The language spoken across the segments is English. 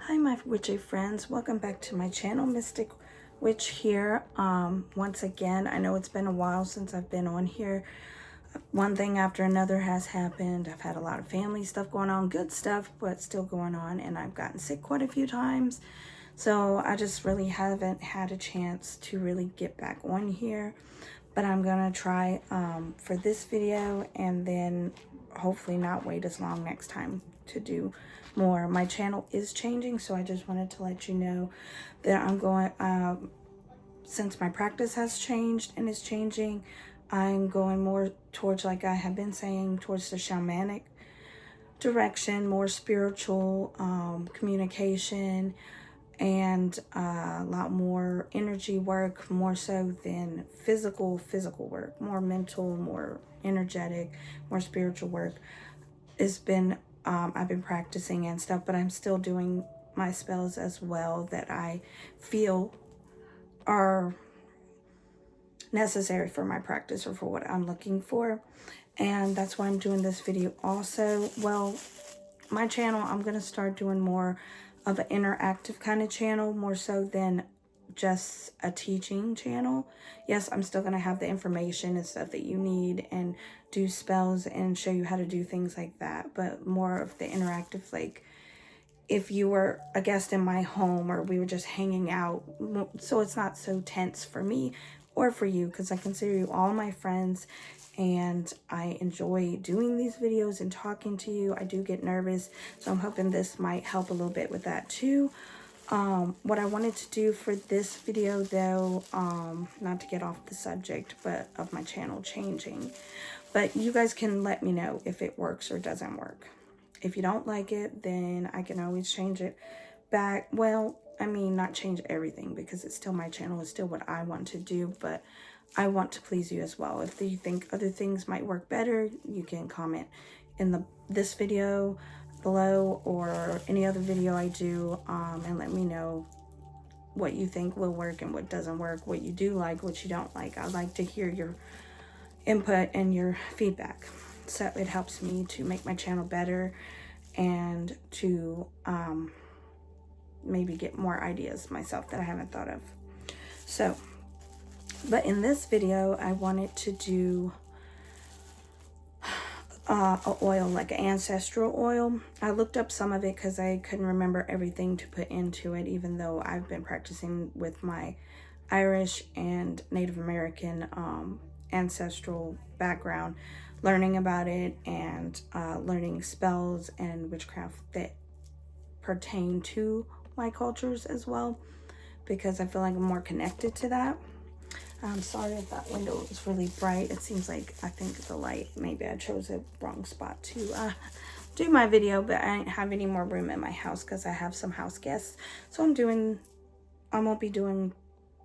Hi my witchy friends, welcome back to my channel. Mystic Witch here. Once again, I know it's been a while since I've been on here. One thing after another has happened. I've had a lot of family stuff going on, good stuff, but still going on, and I've gotten sick quite a few times. So I just really haven't had a chance to really get back on here. But I'm gonna try for this video, and then hopefully not wait as long next time to do more. My channel is changing, so I just wanted to let you know that I'm going, since my practice has changed and is changing, I'm going more towards, like I have been saying, towards the shamanic direction, more spiritual communication, and a lot more energy work, more so than physical work, more mental, more energetic, more spiritual work. It's been I've been practicing and stuff, but I'm still doing my spells as well that I feel are necessary for my practice or for what I'm looking for. And that's why I'm doing this video also. Well, my channel, I'm going to start doing more of an interactive kind of channel, more so than just a teaching channel. Yes, I'm still going to have the information and stuff that you need and do spells and show you how to do things like that, but more of the interactive, like if you were a guest in my home or we were just hanging out, so it's not so tense for me or for you, because I consider you all my friends and I enjoy doing these videos and talking to you. I do get nervous, so I'm hoping this might help a little bit with that too. What I wanted to do for this video though, not to get off the subject, but of my channel changing, but you guys can let me know if it works or doesn't work. If you don't like it, then I can always change it back. Well, I mean, not change everything, because it's still my channel. It's still what I want to do, but I want to please you as well. If you think other things might work better, you can comment in this video below or any other video I do, and let me know what you think will work and what doesn't work, what you do like, what you don't like. I'd like to hear your input and your feedback, so it helps me to make my channel better and to maybe get more ideas myself that I haven't thought of. So, but in this video, I wanted to do a oil, like an ancestral oil. I looked up some of it because I couldn't remember everything to put into it, even though I've been practicing with my Irish and Native American ancestral background, learning about it and learning spells and witchcraft that pertain to my cultures as well, because I feel like I'm more connected to that. I'm sorry if that window is really bright. It seems like, I think the light, maybe I chose a wrong spot to do my video, but I don't have any more room in my house because I have some house guests. So I won't be doing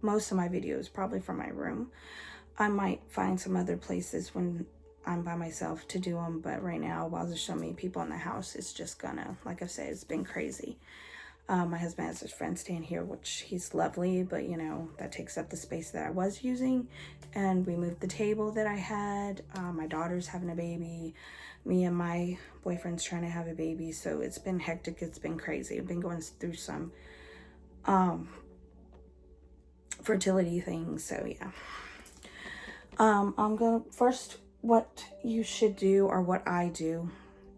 most of my videos probably from my room. I might find some other places when I'm by myself to do them, but right now, while there's so many people in the house, it's just gonna, like I said, it's been crazy. My husband has his friend staying here, which he's lovely, but you know, that takes up the space that I was using. And we moved the table that I had. My daughter's having a baby. Me and my boyfriend's trying to have a baby. So it's been hectic. It's been crazy. I've been going through some fertility things. So yeah. I'm going first, what you should do, or what I do,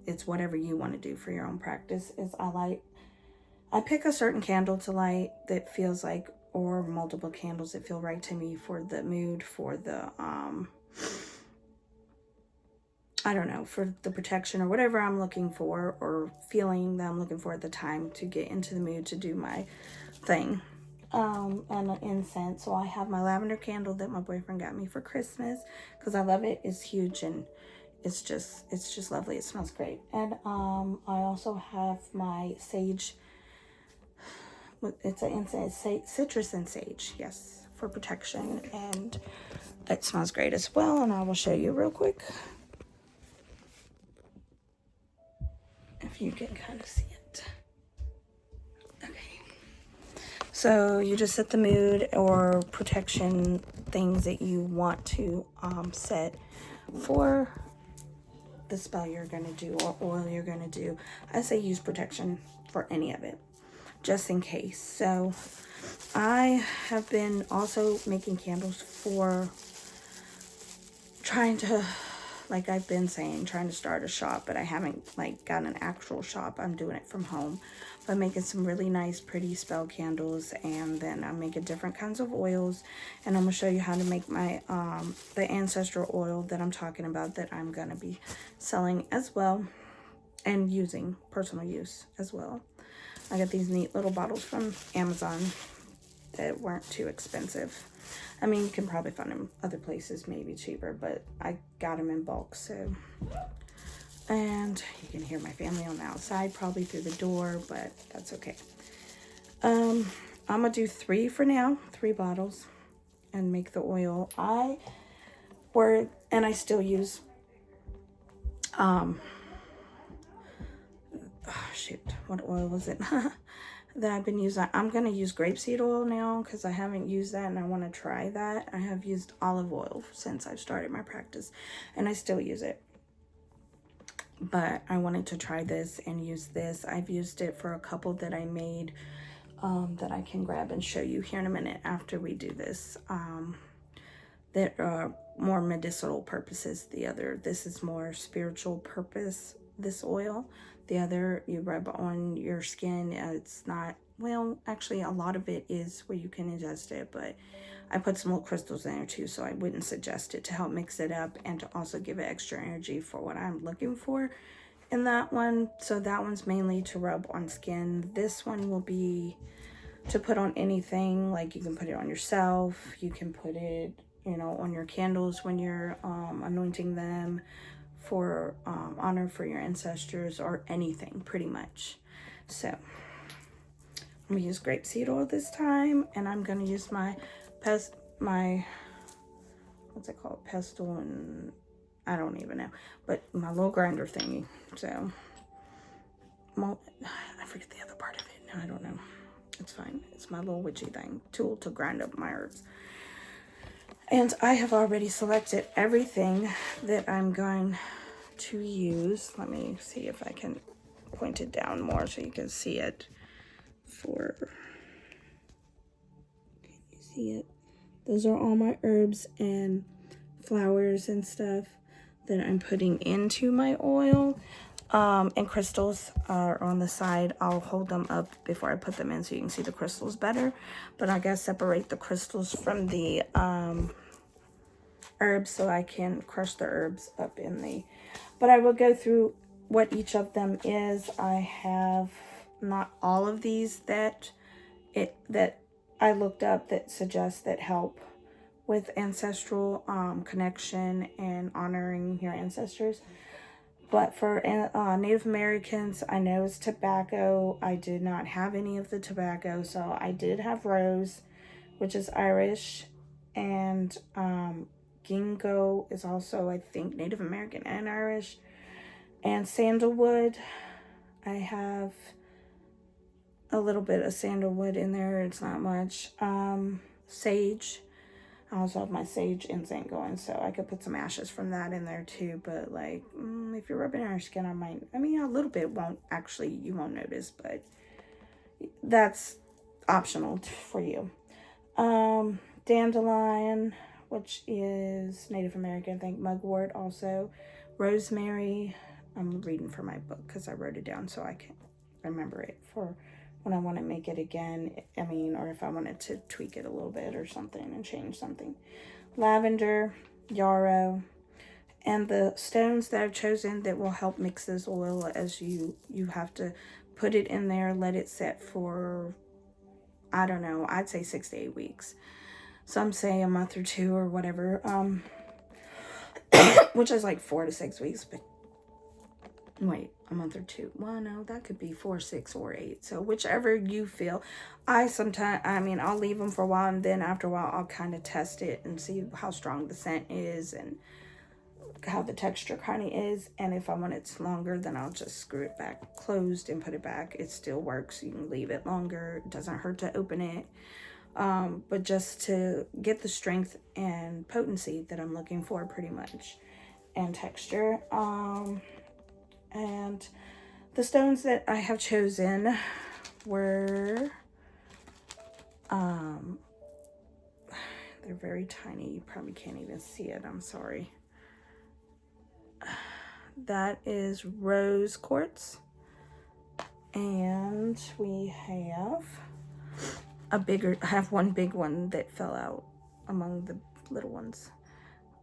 it's whatever you want to do for your own practice, is I pick a certain candle to light that feels like, or multiple candles that feel right to me for the mood, for the, I don't know, for the protection or whatever I'm looking for, or feeling that I'm looking for at the time to get into the mood to do my thing. And an incense. So I have my lavender candle that my boyfriend got me for Christmas because I love it. It's huge and it's just lovely. It smells great. And I also have my sage. It's an incense, citrus and sage, yes, for protection, and it smells great as well. And I will show you real quick if you can kind of see it. Okay, so you just set the mood or protection things that you want to set for the spell you're gonna do or oil you're gonna do. I say use protection for any of it. just in case. So I have been also making candles for trying to, like I've been saying, trying to start a shop, but I haven't like got an actual shop. I'm doing it from home, but making some really nice, pretty spell candles, and then I'm making different kinds of oils, and I'm gonna show you how to make my the ancestral oil that I'm talking about, that I'm gonna be selling as well, and using personal use as well. I got these neat little bottles from Amazon that weren't too expensive. I mean, you can probably find them other places, maybe cheaper, but I got them in bulk, so. And you can hear my family on the outside, probably through the door, but that's okay. I'm gonna do 3 for now, 3 bottles, and make the oil. And I still use, oh shoot, what oil was it? That I've been using. I'm going to use grapeseed oil now because I haven't used that and I want to try that. I have used olive oil since I've started my practice and I still use it. But I wanted to try this and use this. I've used it for a couple that I made that I can grab and show you here in a minute after we do this. That are more medicinal purposes. This is more spiritual purpose, this oil. The other you rub on your skin. It's not, well, actually a lot of it is where you can ingest it, but I put some little crystals in there too, so I wouldn't suggest it, to help mix it up and to also give it extra energy for what I'm looking for in that one. So that one's mainly to rub on skin. This one will be to put on anything, like you can put it on yourself, you can put it, you know, on your candles when you're anointing them for honor for your ancestors, or anything pretty much. So I'm gonna use grapeseed oil this time, and I'm gonna use my what's it called, pestle, and I don't even know, but my little grinder thingy. So I forget the other part of it. No, I don't know. It's fine. It's my little witchy thing, tool to grind up my herbs. And I have already selected everything that I'm going to use. Let me see if I can point it down more so you can see it. Can you see it? Those are all my herbs and flowers and stuff that I'm putting into my oil. And crystals are on the side. I'll hold them up before I put them in so you can see the crystals better. But I gotta separate the crystals from the herbs so I can crush the herbs up in the, but I will go through what each of them is. I have not all of these that I looked up that suggest that help with ancestral connection and honoring your ancestors. But for Native Americans, I know it's tobacco. I did not have any of the tobacco, so I did have rose, which is Irish, and ginkgo is also, I think, Native American and Irish, and sandalwood. I have a little bit of sandalwood in there. It's not much. Sage. I also have my sage incense going, so I could put some ashes from that in there too. But like, if you're rubbing on your skin, I mean, a little bit won't actually, you won't notice, but that's optional for you. Dandelion, which is Native American, I think. Mugwort also. Rosemary. I'm reading from my book because I wrote it down so I can remember it for when I want to make it again. I mean, or if I wanted to tweak it a little bit or something and change something. Lavender, yarrow, and the stones that I've chosen that will help mix this oil, as you have to put it in there, let it set for, I don't know, I'd say 6 to 8 weeks. Some say a month or 2 or whatever, which is like 4 to 6 weeks, but wait, a month or 2. Well, no, that could be 4, 6, or 8. So whichever you feel. I'll leave them for a while, and then after a while, I'll kind of test it and see how strong the scent is and how the texture kind of is. And if I want it longer, then I'll just screw it back closed and put it back. It still works. You can leave it longer. It doesn't hurt to open it. But just to get the strength and potency that I'm looking for, pretty much, and texture. And the stones that I have chosen were, they're very tiny. You probably can't even see it. I'm sorry. That is rose quartz. And we have I have one big one that fell out among the little ones.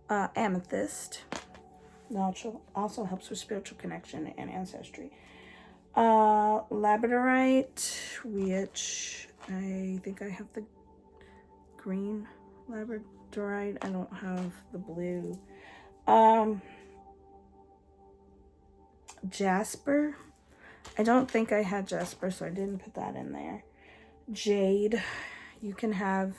Amethyst. Also helps with spiritual connection and ancestry. Labradorite, which I think I have the green labradorite. I don't have the blue. Jasper. I don't think I had jasper, so I didn't put that in there. Jade. You can have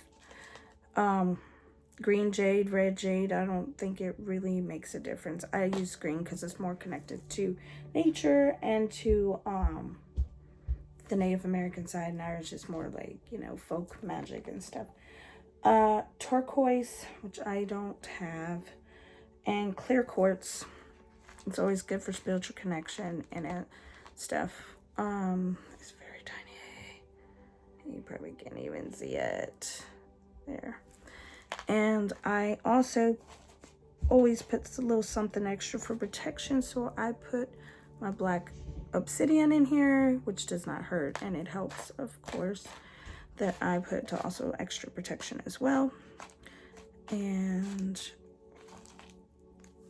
green jade, red jade. I don't think it really makes a difference. I use green because it's more connected to nature and to the Native American side, and ours is more like, you know, folk magic and stuff. Turquoise, which I don't have, and clear quartz. It's always good for spiritual connection and stuff. It's very tiny. You probably can't even see it. There. And I also always put a little something extra for protection. So I put my black obsidian in here, which does not hurt. And it helps, of course, that I put to also extra protection as well. And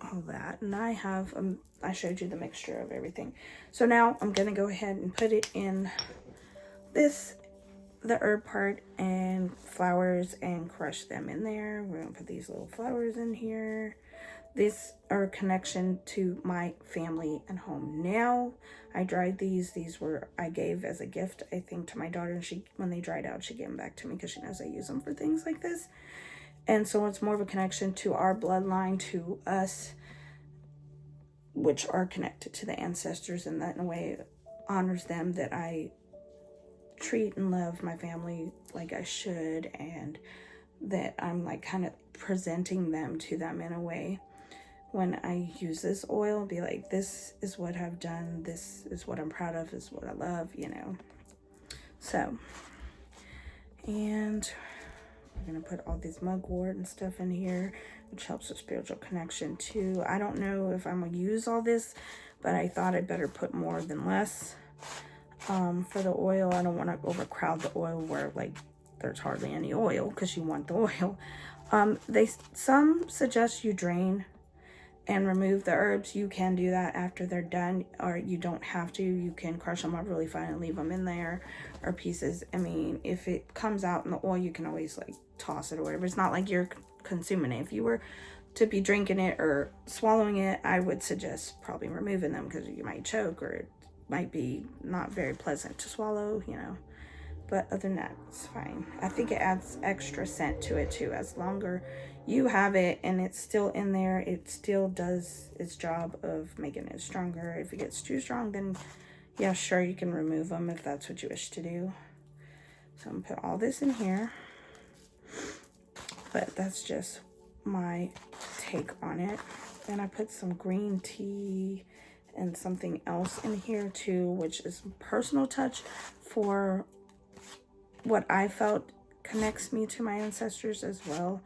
all that. And I have, I showed you the mixture of everything. So now I'm going to go ahead and put it in the herb part and flowers and crush them in there. We're going to put these little flowers in here. These are a connection to my family and home. Now, I dried these. These were, I gave as a gift, I think, to my daughter. And when they dried out, she gave them back to me because she knows I use them for things like this. And so it's more of a connection to our bloodline, to us, which are connected to the ancestors. And that, in a way, honors them, that I treat and love my family like I should, and that I'm like kind of presenting them to them in a way. When I use this oil, be like, this is what I've done, this is what I'm proud of, this is what I love, you know. So, and we're gonna put all these mugwort and stuff in here, which helps with spiritual connection too. I don't know if I'm gonna use all this, but I thought I'd better put more than less. For the oil, I don't want to overcrowd the oil where like there's hardly any oil, because you want the oil. Some suggest you drain and remove the herbs. You can do that after they're done, or you don't have to. You can crush them up really fine and leave them in there, or pieces. I mean, if it comes out in the oil, you can always like toss it or whatever. It's not like you're consuming it. If you were to be drinking it or swallowing it, I would suggest probably removing them, because you might choke, or it might be not very pleasant to swallow, you know. But other than that, it's fine. I think it adds extra scent to it too. As longer you have it and it's still in there, it still does its job of making it stronger. If it gets too strong, then yeah, sure, you can remove them if that's what you wish to do. So I'm gonna put all this in here, but that's just my take on it. And I put some green tea and something else in here too, which is personal touch for what I felt connects me to my ancestors as well.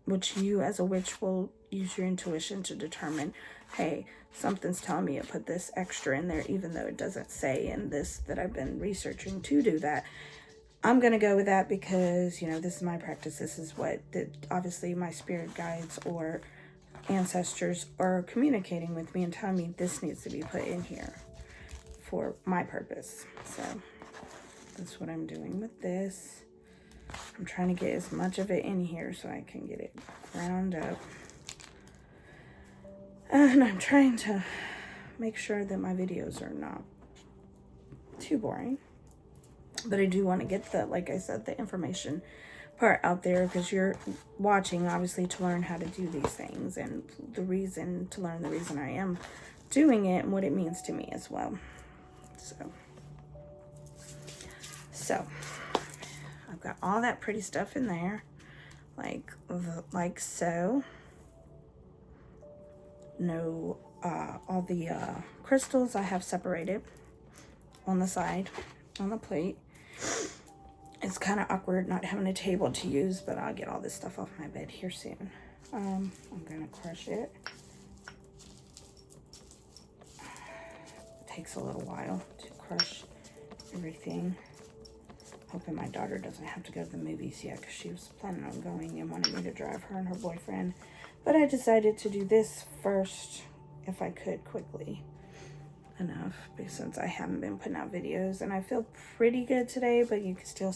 Which you as a witch will use your intuition to determine, hey, something's telling me to put this extra in there, even though it doesn't say in this that I've been researching to do that. I'm going to go with that because, you know, this is my practice. This is what obviously my spirit guides or ancestors are communicating with me and telling me this needs to be put in here for my purpose. So that's what I'm doing with this. I'm trying to get as much of it in here so I can get it ground up. And I'm trying to make sure that my videos are not too boring. But I do want to get the, like I said, the information part out there, because you're watching obviously to learn how to do these things, and to learn the reason I am doing it and what it means to me as well. So I've got all that pretty stuff in there, like so. No, all the crystals I have separated. on the side, on the plate. It's kind of awkward not having a table to use, but I'll get all this stuff off my bed here soon. I'm gonna crush it. It takes a little while to crush everything. Hoping my daughter doesn't have to go to the movies yet, because she was planning on going and wanted me to drive her and her boyfriend. But I decided to do this first, if I could, quickly enough, because since I haven't been putting out videos, and I feel pretty good today, but you can still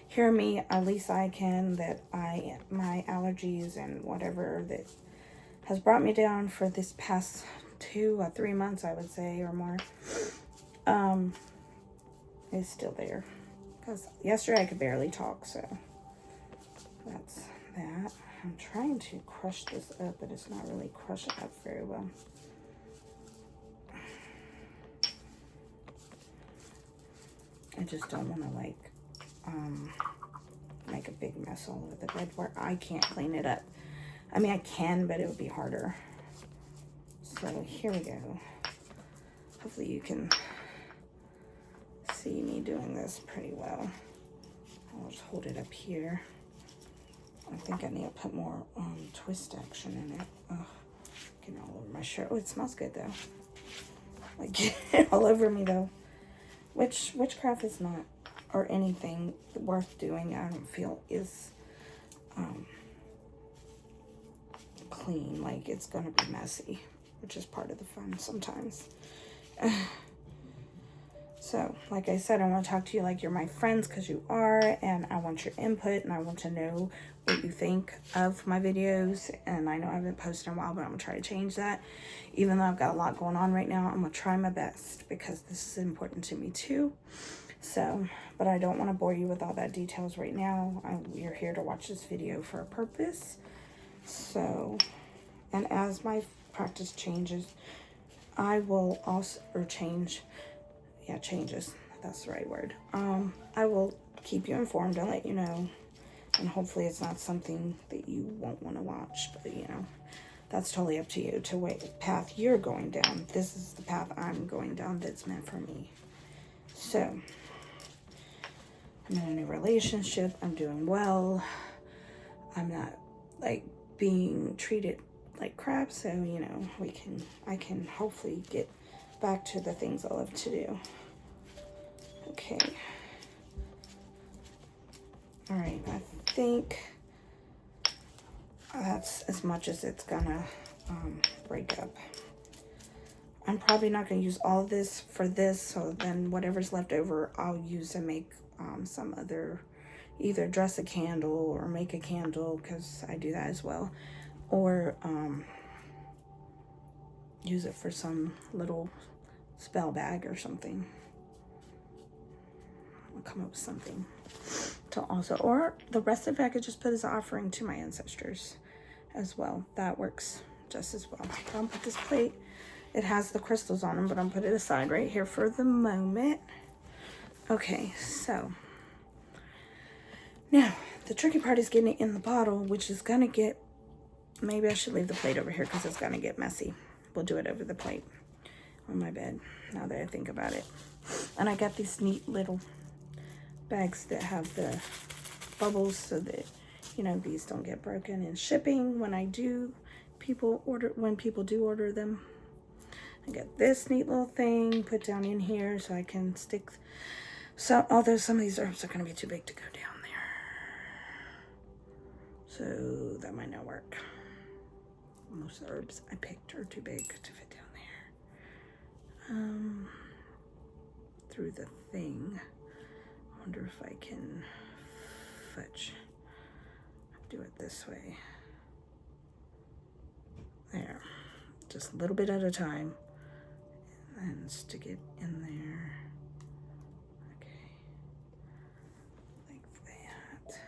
hear me, at least I can, that my allergies and whatever that has brought me down for this past 2 or 3 months, I would say, or more, is still there. Because yesterday I could barely talk, so that's that. I'm trying to crush this up, but it's not really crushing up very well. I just don't want to, like, make a big mess all over the bed where I can't clean it up. I mean, I can, but it would be harder. So here we go. Hopefully you can see me doing this pretty well. I'll just hold it up here. I think I need to put more twist action in it. Oh, getting all over my shirt. Oh, it smells good though. Like, get all over me though. Which witchcraft is not, or anything worth doing, I don't feel is clean. Like, it's gonna be messy, which is part of the fun sometimes. So, like I said, I want to talk to you like you're my friends, because you are, and I want your input, and I want to know what you think of my videos. And I know I haven't posted in a while, but I'm going to try to change that. Even though I've got a lot going on right now, I'm going to try my best, because this is important to me too. So, but I don't want to bore you with all that details right now. You're here to watch this video for a purpose. So, and as my practice changes, I will also, changes, that's the right word. I will keep you informed and let you know, and hopefully it's not something that you won't want to watch, but you know, that's totally up to you to what path you're going down. This is the path I'm going down that's meant for me. So, I'm in a new relationship, I'm doing well, I'm not like being treated like crap, so you know, I can hopefully get back to the things I love to do. Okay. All right, I think that's as much as it's gonna break up. I'm probably not gonna use all of this for this, so then whatever's left over, I'll use to make some other, either dress a candle or make a candle, because I do that as well, or use it for some little spell bag or something. I'll come up with something to also, or the rest of it I could just put as an offering to my ancestors as well. That works just as well. I'll put this plate, it has the crystals on them, but I'll put it aside right here for the moment. Okay, so now the tricky part is getting it in the bottle, which is gonna get, maybe I should leave the plate over here because it's gonna get messy. We'll do it over the plate on my bed, now that I think about it. And I got these neat little bags that have the bubbles so that, you know, these don't get broken in shipping when people do order them. I got this neat little thing put down in here so I can stick, so although some of these herbs are going to be too big to go down there, so that might not work. Most of the herbs I picked are too big to fit down there. Through the thing, I wonder if I can do it this way. There, just a little bit at a time, and stick it in there. Okay, like that.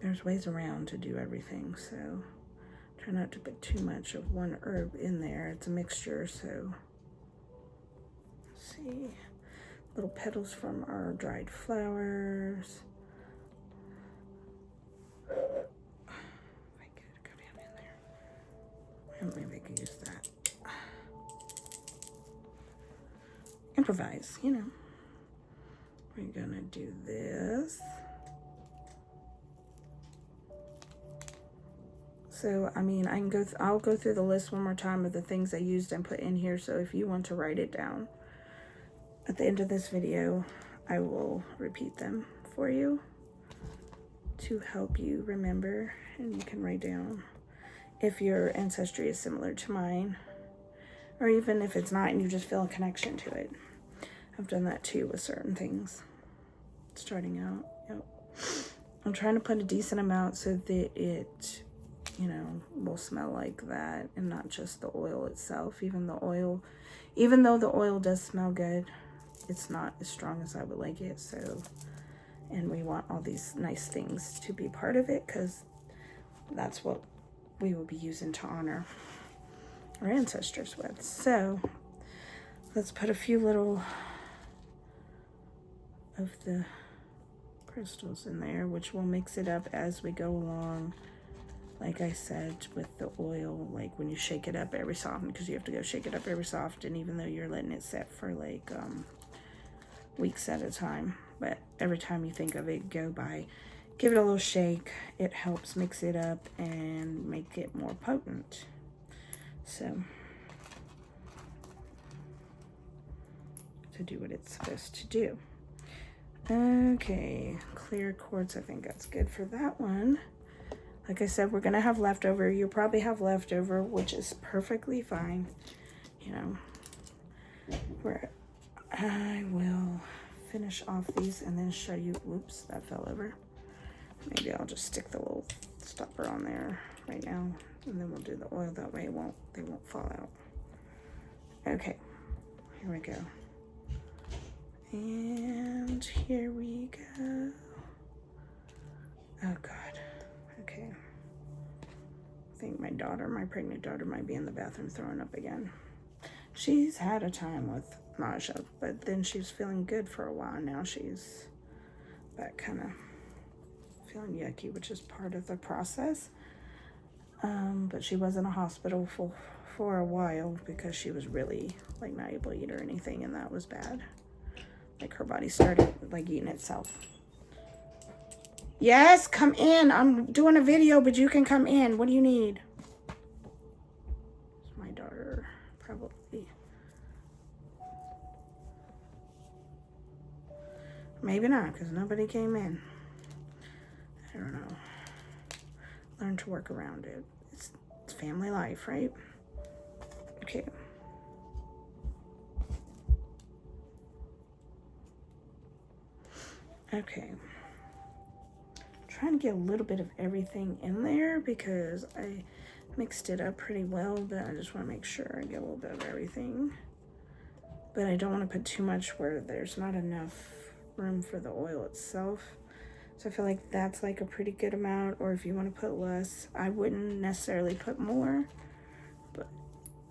There's ways around to do everything, so try not to put too much of one herb in there. It's a mixture, so let's see. Little petals from our dried flowers. If I could go down in there. And maybe I can use that. improvise, you know. We're gonna do this. So, I mean, I'll go through the list one more time of the things I used and put in here. So if you want to write it down at the end of this video, I will repeat them for you to help you remember, and you can write down if your ancestry is similar to mine, or even if it's not and you just feel a connection to it. I've done that too with certain things starting out. Yep. I'm trying to put a decent amount so that it, you know, will smell like that and not just the oil itself. Even though the oil does smell good, it's not as strong as I would like it. So, and we want all these nice things to be part of it, because that's what we will be using to honor our ancestors with. So let's put a few little of the crystals in there, which will mix it up as we go along. Like I said, with the oil, like when you shake it up every so often, because you have to go shake it up every so often, even though you're letting it set for like weeks at a time. But every time you think of it, go by, give it a little shake. It helps mix it up and make it more potent. So, to do what it's supposed to do. Okay, clear quartz, I think that's good for that one. Like I said, we're going to have leftover. You'll probably have leftover, which is perfectly fine. You know, where I will finish off these and then show you. Whoops, that fell over. Maybe I'll just stick the little stopper on there right now, and then we'll do the oil. That way they won't fall out. Okay, here we go. And here we go. Oh God. Okay. I think my pregnant daughter might be in the bathroom throwing up again. She's had a time with nausea, but then she was feeling good for a while. Now she's back kind of feeling yucky, which is part of the process. But she was in a hospital for a while because she was really like not able to eat or anything, and that was bad. Like her body started like eating itself. Yes, come in. I'm doing a video, but you can come in. What do you need? It's my daughter, probably. Maybe not, because nobody came in. I don't know. Learn to work around it. It's family life, right? Okay. Okay. Trying to get a little bit of everything in there because I mixed it up pretty well, but I just want to make sure I get a little bit of everything. But I don't want to put too much where there's not enough room for the oil itself. So I feel like that's like a pretty good amount, or if you want to put less, I wouldn't necessarily put more, but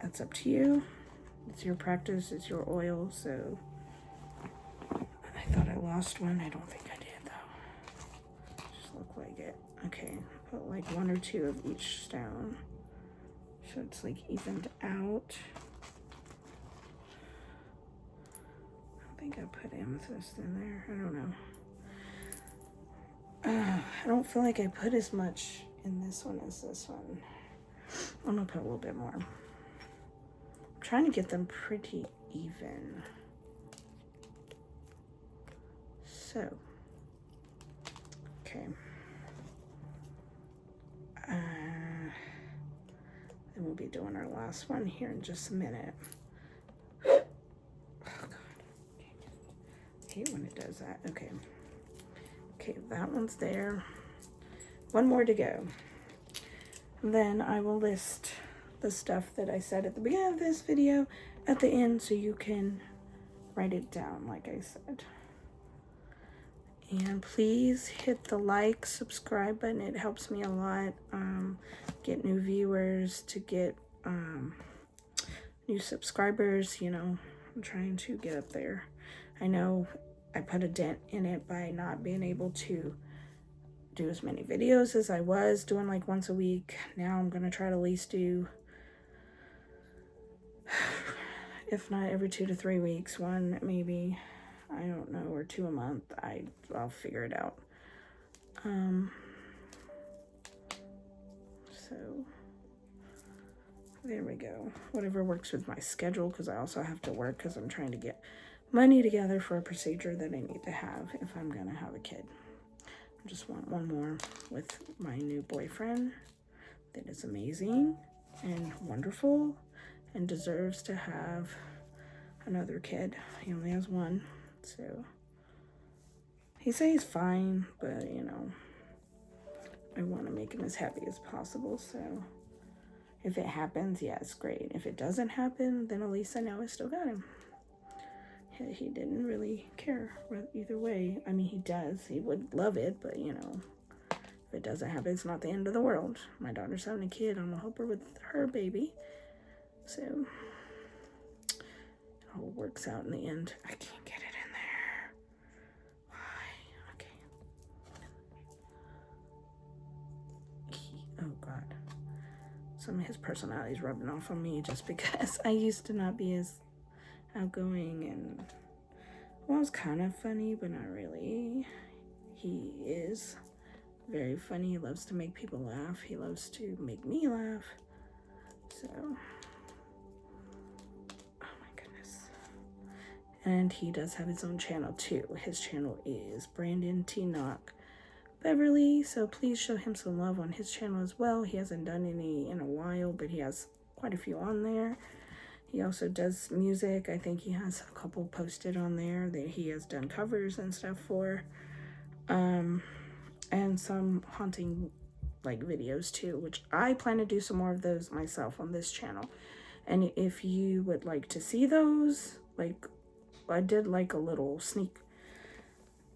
that's up to you. It's your practice, it's your oil. So I thought I lost one. I don't think I did though. Just look like it. Okay, put like one or two of each stone, so it's like evened out. I think I put amethyst in there. I don't know. I don't feel like I put as much in this one as this one. I'm gonna put a little bit more. I'm trying to get them pretty even. So, okay. Then we'll be doing our last one here in just a minute. Oh God. I hate when it does that. Okay. Okay, that one's there. One more to go. And then I will list the stuff that I said at the beginning of this video at the end so you can write it down like I said. And please hit the like, subscribe button. It helps me a lot. Get new viewers, to get new subscribers. You know, I'm trying to get up there. I know I put a dent in it by not being able to do as many videos as I was doing, like once a week. Now I'm gonna try to at least do if not every 2 to 3 weeks, one maybe, I don't know, or 2 a month. I'll figure it out. So there we go. Whatever works with my schedule, because I also have to work because I'm trying to get money together for a procedure that I need to have if I'm gonna have a kid. I just want one more with my new boyfriend that is amazing and wonderful and deserves to have another kid. He only has one, so he says he's fine, but you know, I want to make him as happy as possible. So if it happens, yeah, it's great. If it doesn't happen, then at least I know I still got him. He didn't really care either way. I mean, he does. He would love it, but you know, if it doesn't happen, it's not the end of the world. My daughter's having a kid. I'm gonna help her with her baby. So it all works out in the end. I can't get it in there. Why? Okay. Oh God. Some of his personality is rubbing off on me just because I used to not be as outgoing, and well, it was kind of funny, but not really. He is very funny. He loves to make people laugh. He loves to make me laugh. So, oh my goodness. And he does have his own channel too. His channel is Brandon T. Knock Beverly, so please show him some love on his channel as well. He hasn't done any in a while, but he has quite a few on there. He also does music. I think he has a couple posted on there that he has done covers and stuff for. And some haunting like videos too, which I plan to do some more of those myself on this channel. And if you would like to see those, like I did like a little sneak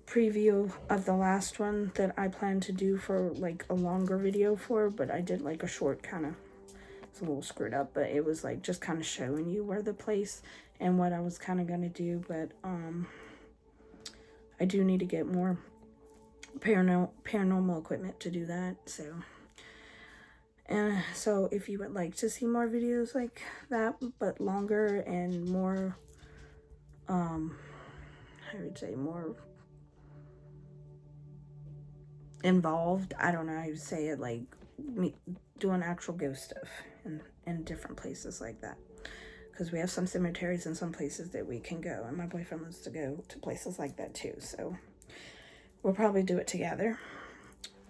preview of the last one that I plan to do for like a longer video for, but I did like a short kind of, it's a little screwed up, but it was like just kind of showing you where the place and what I was kind of gonna do. But I do need to get more paranormal equipment to do that. So if you would like to see more videos like that but longer and more I would say more involved, I don't know how you say it, like me doing actual ghost stuff in different places like that, because we have some cemeteries and some places that we can go, and my boyfriend wants to go to places like that too, so we'll probably do it together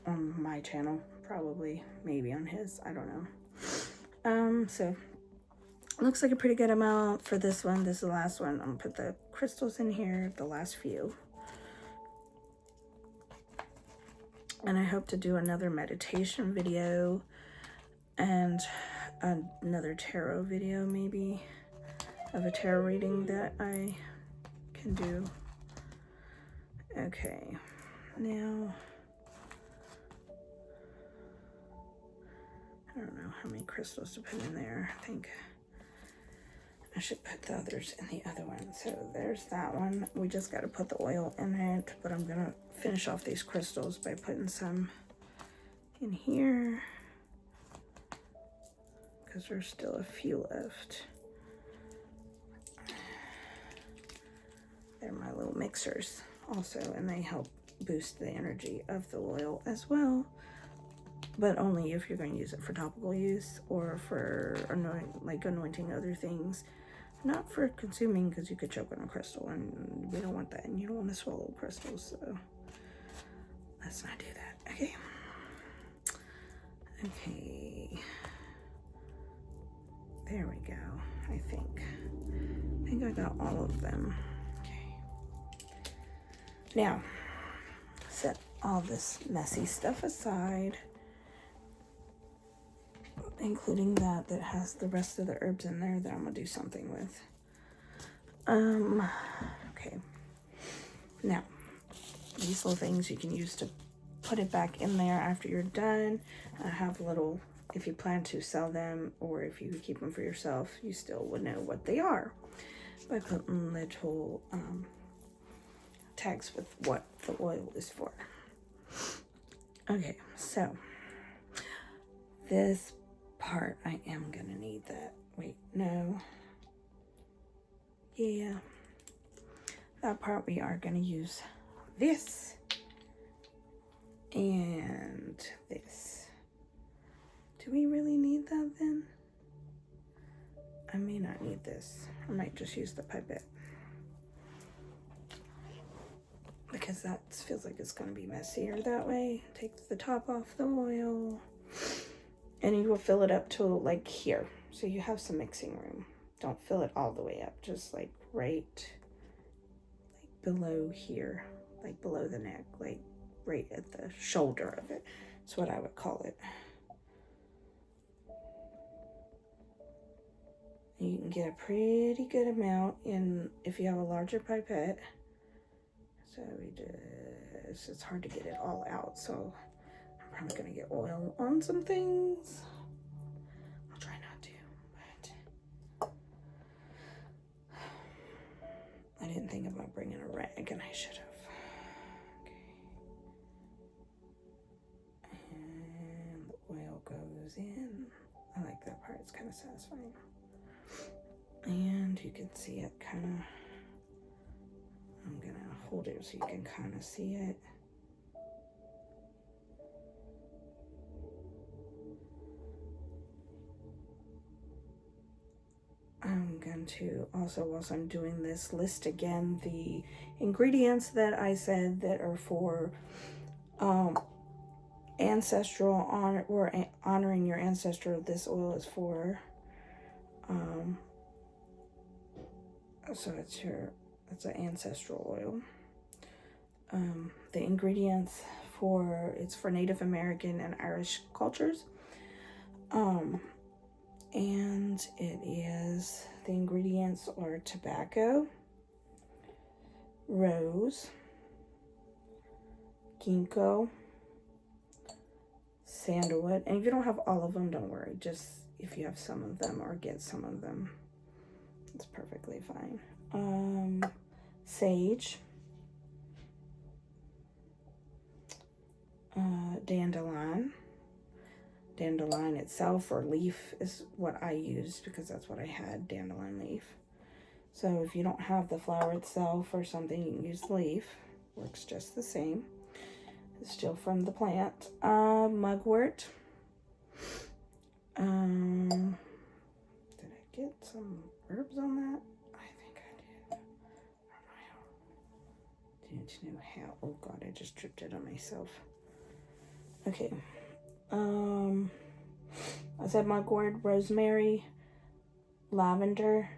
on my channel, probably, maybe on his, I don't know. So looks like a pretty good amount for this one. This is the last one. I'm gonna put the crystals in here, the last few. And I hope to do another meditation video and another tarot video, maybe, of a tarot reading that I can do. Okay, now, I don't know how many crystals to put in there. I think I should put the others in the other one. So there's that one. We just got to put the oil in it, but I'm going to finish off these crystals by putting some in here, because there's still a few left. They're my little mixers also, and they help boost the energy of the oil as well, but only if you're going to use it for topical use or for anointing other things, not for consuming, because you could choke on a crystal and we don't want that, and you don't want to swallow crystals, so let's not do that. Okay, there we go. I think I got all of them. Okay, now set all this messy stuff aside, including that has the rest of the herbs in there that I'm gonna do something with. Okay, now these little things you can use to put it back in there after you're done. I have little, if you plan to sell them or if you keep them for yourself, you still would know what they are by putting little tags with what the oil is for. Okay, so this part I am gonna need that. Wait, no. yeah, that part we are going to use this and this. Do we really need that then? I may not need this. I might just use the pipette, because that feels like it's going to be messier that way. Take the top off the oil, and you will fill it up to like here, so you have some mixing room. Don't fill it all the way up, just like right like below here, like below the neck, like right at the shoulder of it. That's what I would call it. You can get a pretty good amount in if you have a larger pipette. So we just, it's hard to get it all out, so I'm probably gonna get oil on some things. I'll try not to, but I didn't think about bringing a rag, and I should have. Okay. And the oil goes in. I like that part, it's kind of satisfying. And you can see it kind of, I'm gonna hold it so you can kind of see it. I'm going to also, whilst I'm doing this, list again the ingredients that I said that are for ancestral honor, or honoring your ancestor. This oil is for so it's an ancestral oil. The ingredients for, it's for Native American and Irish cultures. And it is, the ingredients are tobacco, rose, ginkgo, sandalwood. And if you don't have all of them, don't worry. Just if you have some of them or get some of them, it's perfectly fine. Sage, dandelion. Dandelion itself, or leaf, is what I used because that's what I had, dandelion leaf. So if you don't have the flower itself or something, you can use the leaf. Works just the same. It's still from the plant. Mugwort. Did I get some herbs on that? I think I did. I don't know how. Oh God, I just dripped it on myself. Okay. I said mugwort, rosemary, lavender,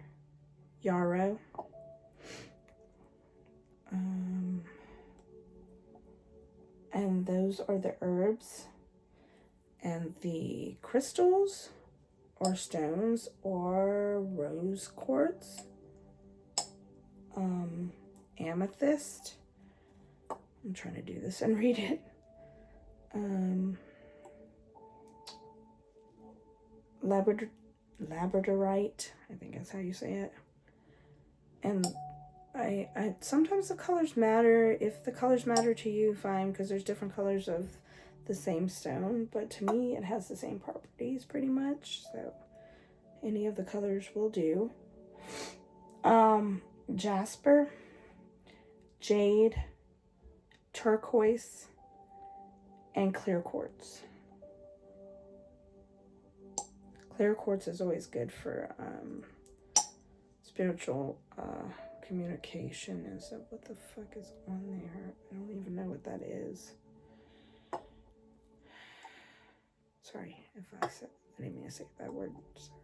yarrow. And those are the herbs. And the crystals or stones or rose quartz, amethyst. I'm trying to do this and read it. Labradorite, I think that's how you say it. And I sometimes the colors matter. If the colors matter to you, fine, because there's different colors of the same stone, but to me it has the same properties pretty much, so any of the colors will do. Jasper, jade, turquoise, and clear quartz. Clear quartz is always good for spiritual communication. Is that, what the fuck is on there? I don't even know what that is. Sorry if I said, I didn't mean to say that word. Sorry.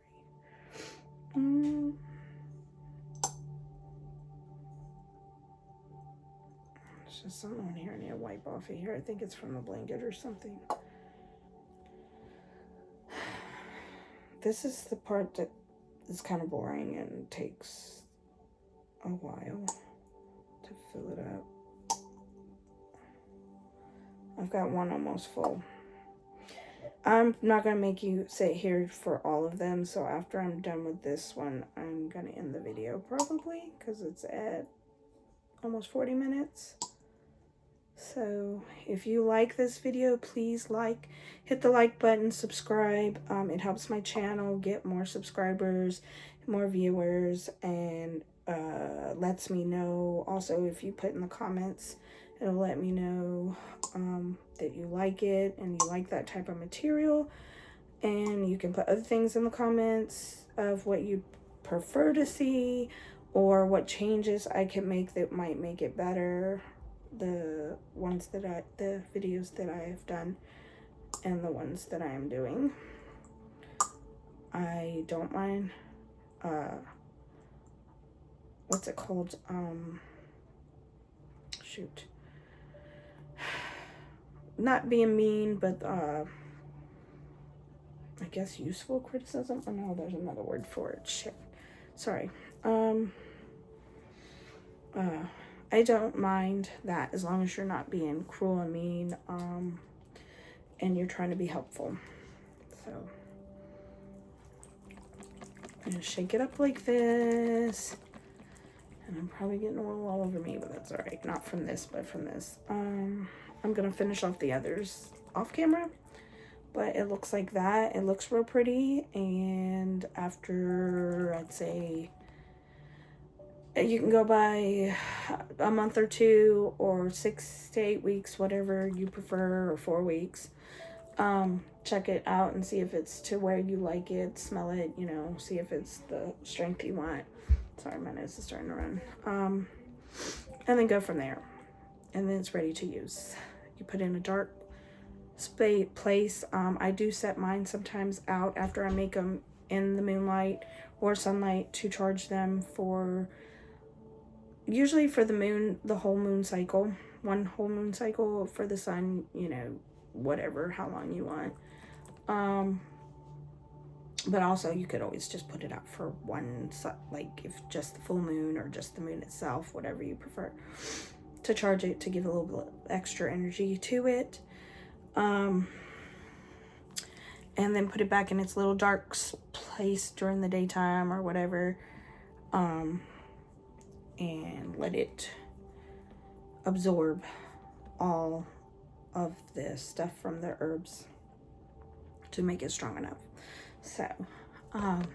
There's just something on here I need to wipe off of here. I think it's from the blanket or something. This is the part that is kind of boring and takes a while to fill it up. I've got one almost full. I'm not going to make you sit here for all of them, so after I'm done with this one, I'm going to end the video probably, because it's at almost 40 minutes. So if you like this video, please hit the like button, subscribe. It helps my channel get more subscribers, more viewers, and lets me know. Also, if you put in the comments, it'll let me know that you like it and you like that type of material. And you can put other things in the comments of what you prefer to see or what changes I can make that might make it better. The videos that I have done and the ones that I am doing. I don't mind, what's it called? Shoot. Not being mean, but, I guess useful criticism. Oh no, there's another word for it. Shit. Sorry. I don't mind that as long as you're not being cruel and mean, and you're trying to be helpful. So I'm gonna shake it up like this, and I'm probably getting a little all over me, but that's all right. Not from this, but from this. I'm gonna finish off the others off camera, but it looks like that. It looks real pretty, and after, I'd say, you can go by a month or two, or 6 to 8 weeks, whatever you prefer, or 4 weeks. Check it out and see if it's to where you like it, smell it, you know, see if it's the strength you want. Sorry, my nose is starting to run. And then go from there. And then it's ready to use. You put in a dark place. I do set mine sometimes out after I make them in the moonlight or sunlight to charge them for, usually for the moon, the whole moon cycle. One whole moon cycle. For the sun, you know, whatever, how long you want. But also you could always just put it out for one, like if just the full moon or just the moon itself, whatever you prefer, to charge it, to give a little bit extra energy to it. And then put it back in its little dark place during the daytime or whatever, and let it absorb all of the stuff from the herbs to make it strong enough. So I'm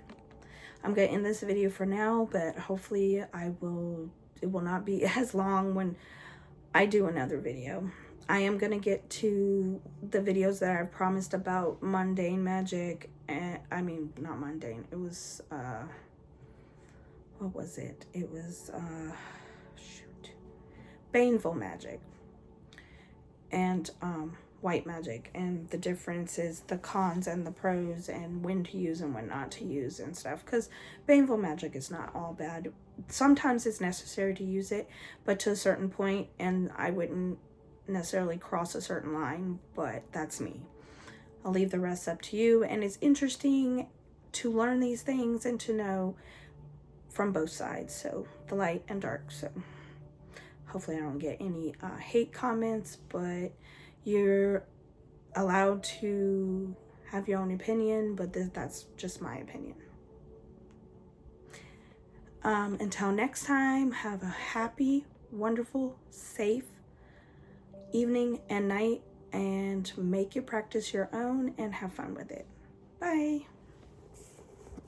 gonna end this video for now, but hopefully it will not be as long when I do another video. I am gonna get to the videos that I've promised about mundane magic, and I mean not mundane, it was what was it? It was baneful magic and white magic, and the differences, the cons and the pros, and when to use and when not to use and stuff, because baneful magic is not all bad. Sometimes it's necessary to use it, but to a certain point, and I wouldn't necessarily cross a certain line, but that's me. I'll leave the rest up to you, and it's interesting to learn these things and to know from both sides, so the light and dark. So hopefully I don't get any hate comments, but you're allowed to have your own opinion, but that's just my opinion. Until next time, have a happy, wonderful, safe evening and night, and make your practice your own and have fun with it. Bye.